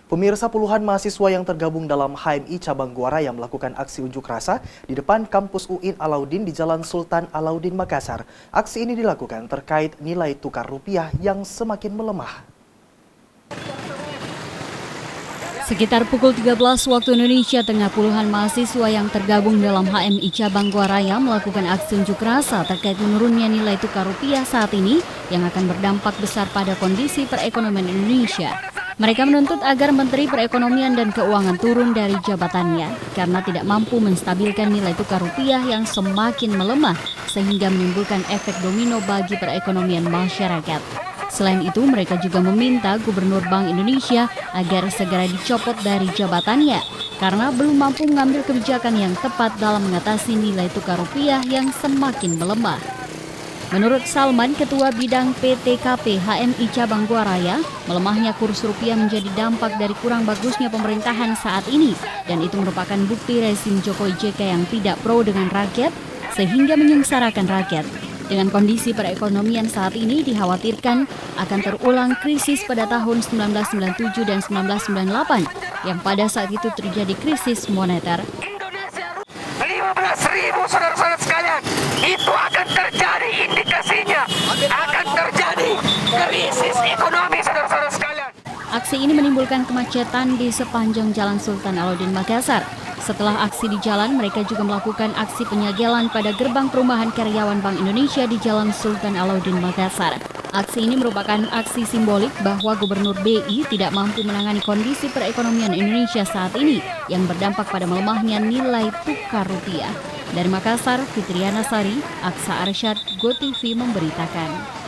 Pemirsa, puluhan mahasiswa yang tergabung dalam HMI Cabang Guaraya melakukan aksi unjuk rasa di depan kampus UIN Alauddin di Jalan Sultan Alauddin, Makassar. Aksi ini dilakukan terkait nilai tukar rupiah yang semakin melemah. Sekitar pukul 13 waktu Indonesia Tengah, puluhan mahasiswa yang tergabung dalam HMI Cabang Guaraya melakukan aksi unjuk rasa terkait menurunnya nilai tukar rupiah saat ini yang akan berdampak besar pada kondisi perekonomian Indonesia. Mereka menuntut agar Menteri Perekonomian dan Keuangan turun dari jabatannya karena tidak mampu menstabilkan nilai tukar rupiah yang semakin melemah sehingga menimbulkan efek domino bagi perekonomian masyarakat. Selain itu, mereka juga meminta Gubernur Bank Indonesia agar segera dicopot dari jabatannya karena belum mampu mengambil kebijakan yang tepat dalam mengatasi nilai tukar rupiah yang semakin melemah. Menurut Salman, Ketua Bidang PTKP HMI Cabang Guaraya, melemahnya kurs rupiah menjadi dampak dari kurang bagusnya pemerintahan saat ini dan itu merupakan bukti rezim Jokowi JK yang tidak pro dengan rakyat sehingga menyengsarakan rakyat. Dengan kondisi perekonomian saat ini dikhawatirkan akan terulang krisis pada tahun 1997 dan 1998 yang pada saat itu terjadi krisis moneter. Indonesia 15.000 saudara-saudara sekalian, itu akan terjadi, indikasinya akan terjadi krisis ekonomi saudara-saudara sekalian. Aksi ini menimbulkan kemacetan di sepanjang Jalan Sultan Alauddin, Makassar. Setelah aksi di jalan, mereka juga melakukan aksi penyegelan pada gerbang perumahan karyawan Bank Indonesia di Jalan Sultan Alauddin, Makassar. Aksi ini merupakan aksi simbolik bahwa Gubernur BI tidak mampu menangani kondisi perekonomian Indonesia saat ini yang berdampak pada melemahnya nilai tukar rupiah. Dari Makassar, Fitriana Sari, Aksa Arsyad, GoTV memberitakan.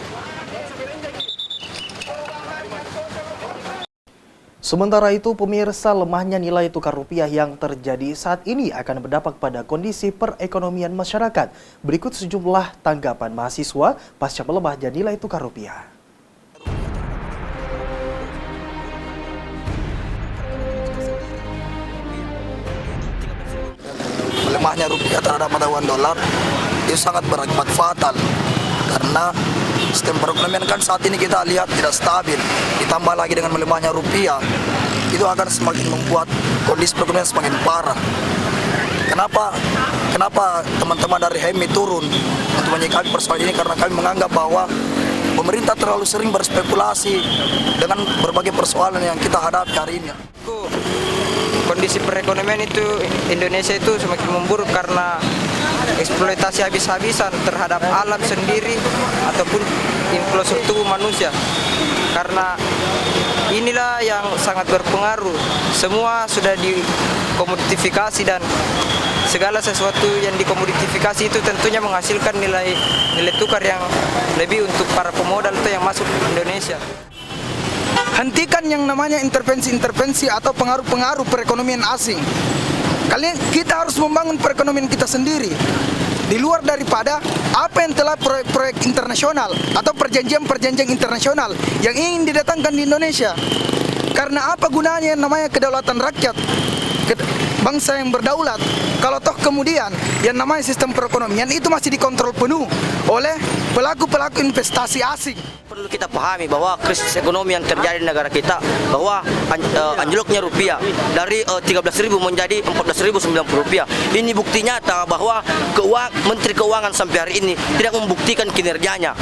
Sementara itu, pemirsa, lemahnya nilai tukar rupiah yang terjadi saat ini akan berdampak pada kondisi perekonomian masyarakat. Berikut sejumlah tanggapan mahasiswa pasca melemahnya nilai tukar rupiah. Melemahnya rupiah terhadap mata uang dolar itu sangat berakibat fatal karena sistem perekonomian kan saat ini kita lihat tidak stabil, ditambah lagi dengan melemahnya rupiah, itu akan semakin membuat kondisi perekonomian semakin parah. Kenapa teman-teman dari HMI turun untuk menyikapi persoalan ini? Karena kami menganggap bahwa pemerintah terlalu sering berspekulasi dengan berbagai persoalan yang kita hadapi hari ini. Kondisi perekonomian itu Indonesia itu semakin memburuk karena eksploitasi habis-habisan terhadap alam sendiri ataupun infrastruktur manusia. Karena inilah yang sangat berpengaruh. Semua sudah dikomodifikasi dan segala sesuatu yang dikomodifikasi itu tentunya menghasilkan nilai tukar yang lebih untuk para pemodal itu yang masuk ke Indonesia. Hentikan yang namanya intervensi-intervensi atau pengaruh-pengaruh perekonomian asing. Kita harus membangun perekonomian kita sendiri. Di luar daripada apa yang telah proyek-proyek internasional atau perjanjian-perjanjian internasional yang ingin didatangkan di Indonesia. Karena apa gunanya yang namanya kedaulatan rakyat, bangsa yang berdaulat, kalau toh kemudian yang namanya sistem perekonomian itu masih dikontrol penuh oleh pelaku-pelaku investasi asing. Perlu kita pahami bahwa krisis ekonomi yang terjadi di negara kita, bahwa anjloknya rupiah dari 13.000 menjadi 14.090 rupiah. Ini bukti nyata bahwa Menteri Keuangan sampai hari ini tidak membuktikan kinerjanya.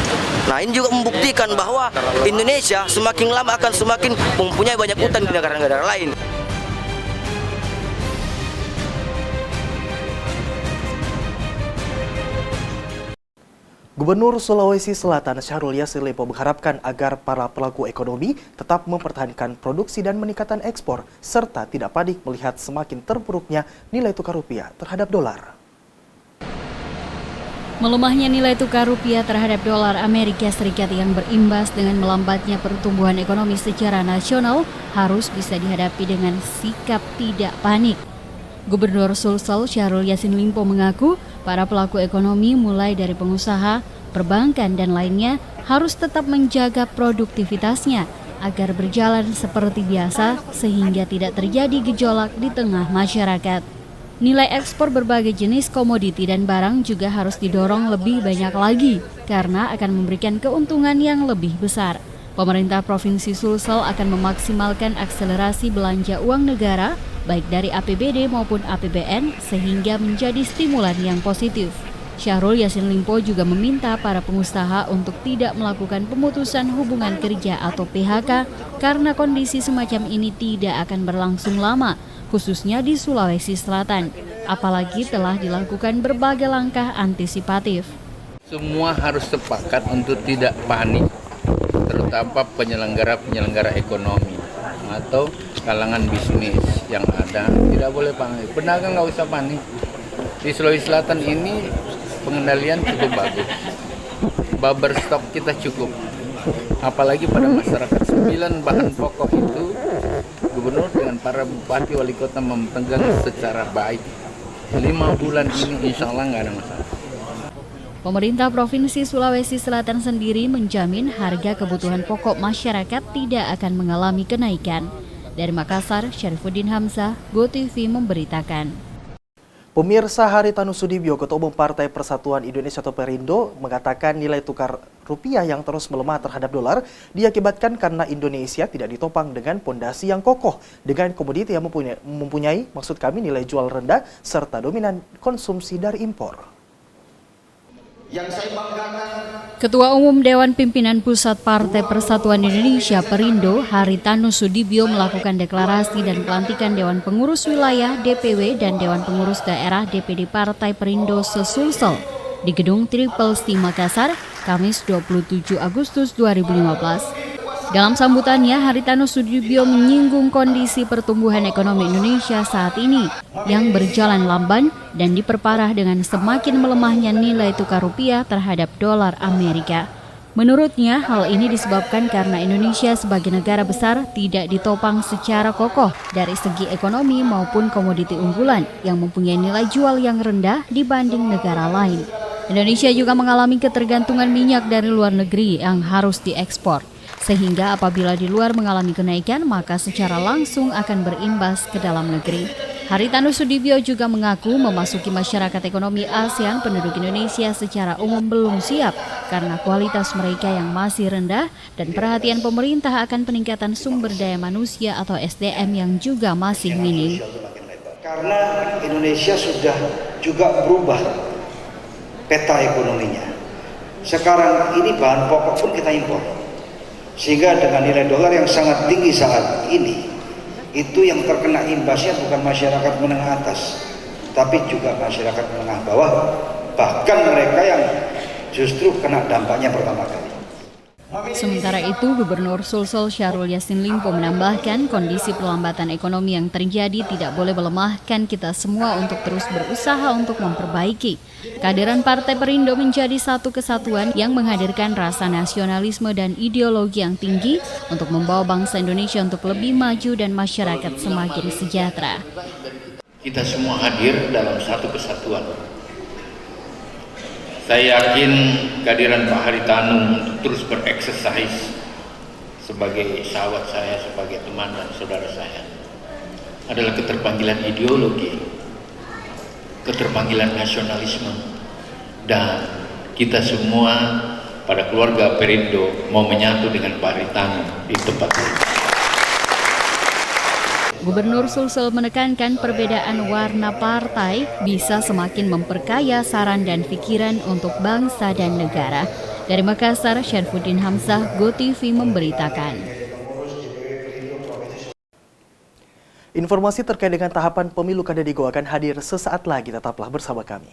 Nah, ini juga membuktikan bahwa Indonesia semakin lama akan semakin mempunyai banyak utang di negara-negara lain. Gubernur Sulawesi Selatan Syahrul Yassin Limpo mengharapkan agar para pelaku ekonomi tetap mempertahankan produksi dan meningkatkan ekspor, serta tidak panik melihat semakin terpuruknya nilai tukar rupiah terhadap dolar. Melemahnya nilai tukar rupiah terhadap dolar Amerika Serikat yang berimbas dengan melambatnya pertumbuhan ekonomi secara nasional harus bisa dihadapi dengan sikap tidak panik. Gubernur Sulsel Syahrul Yassin Limpo mengaku para pelaku ekonomi mulai dari pengusaha, perbankan dan lainnya harus tetap menjaga produktivitasnya agar berjalan seperti biasa sehingga tidak terjadi gejolak di tengah masyarakat. Nilai ekspor berbagai jenis komoditi dan barang juga harus didorong lebih banyak lagi karena akan memberikan keuntungan yang lebih besar. Pemerintah Provinsi Sulsel akan memaksimalkan akselerasi belanja uang negara, baik dari APBD maupun APBN, sehingga menjadi stimulan yang positif. Syahrul Yassin Limpo juga meminta para pengusaha untuk tidak melakukan pemutusan hubungan kerja atau PHK karena kondisi semacam ini tidak akan berlangsung lama, khususnya di Sulawesi Selatan. Apalagi telah dilakukan berbagai langkah antisipatif. Semua harus sepakat untuk tidak panik, terutama penyelenggara ekonomi atau kalangan bisnis yang ada tidak boleh panik. Pedagang nggak usah panik. Di Sulawesi Selatan ini pengendalian cukup bagus. Buffer stok kita cukup. Apalagi pada masyarakat 9 bahan pokok itu gubernur dengan para bupati wali kota memegang secara baik. 5 bulan ini insya Allah nggak ada masalah. Pemerintah Provinsi Sulawesi Selatan sendiri menjamin harga kebutuhan pokok masyarakat tidak akan mengalami kenaikan. Dari Makassar, Syarifuddin Hamzah, GoTV memberitakan. Pemirsa, Haritanu Sudibyo, Ketua Umum Partai Persatuan Indonesia atau Perindo, mengatakan nilai tukar rupiah yang terus melemah terhadap dolar diakibatkan karena Indonesia tidak ditopang dengan pondasi yang kokoh dengan komoditi yang mempunyai nilai jual rendah serta dominan konsumsi dari impor. Ketua Umum Dewan Pimpinan Pusat Partai Persatuan Indonesia Perindo, Haritanu Sudibyo melakukan deklarasi dan pelantikan Dewan Pengurus Wilayah DPW dan Dewan Pengurus Daerah DPD Partai Perindo se-Sulsel di Gedung Triple C Makassar, Kamis 27 Agustus 2015. Dalam sambutannya, Haritanu Sudibyo menyinggung kondisi pertumbuhan ekonomi Indonesia saat ini yang berjalan lamban dan diperparah dengan semakin melemahnya nilai tukar rupiah terhadap dolar Amerika. Menurutnya, hal ini disebabkan karena Indonesia sebagai negara besar tidak ditopang secara kokoh dari segi ekonomi maupun komoditi unggulan yang mempunyai nilai jual yang rendah dibanding negara lain. Indonesia juga mengalami ketergantungan minyak dari luar negeri yang harus diekspor. Sehingga apabila di luar mengalami kenaikan, maka secara langsung akan berimbas ke dalam negeri. Haritanu Sudibyo juga mengaku memasuki masyarakat ekonomi ASEAN penduduk Indonesia secara umum belum siap karena kualitas mereka yang masih rendah dan perhatian pemerintah akan peningkatan sumber daya manusia atau SDM yang juga masih minim. Karena Indonesia sudah juga berubah peta ekonominya. Sekarang ini bahan pokok pun kita impor. Sehingga dengan nilai dolar yang sangat tinggi saat ini, itu yang terkena imbasnya bukan masyarakat menengah atas, tapi juga masyarakat menengah bawah, bahkan mereka yang justru kena dampaknya pertama kali. Sementara itu, Gubernur Sulsel Syahrul Yassin Limpo menambahkan kondisi perlambatan ekonomi yang terjadi tidak boleh melemahkan kita semua untuk terus berusaha untuk memperbaiki. Kehadiran Partai Perindo menjadi satu kesatuan yang menghadirkan rasa nasionalisme dan ideologi yang tinggi untuk membawa bangsa Indonesia untuk lebih maju dan masyarakat semakin sejahtera. Kita semua hadir dalam satu kesatuan. Saya yakin kehadiran Pak Haritanu untuk terus bereksersis sebagai sahabat saya, sebagai teman dan saudara saya adalah keterpanggilan ideologi, keterpanggilan nasionalisme, dan kita semua pada keluarga Perindo mau menyatu dengan Pak Haritanu di tempat ini. Gubernur Sulsel menekankan perbedaan warna partai bisa semakin memperkaya saran dan pikiran untuk bangsa dan negara. Dari Makassar, Syarifuddin Hamzah, GoTV memberitakan. Informasi terkait dengan tahapan pemilu kada di Goa akan hadir sesaat lagi, tetaplah bersama kami.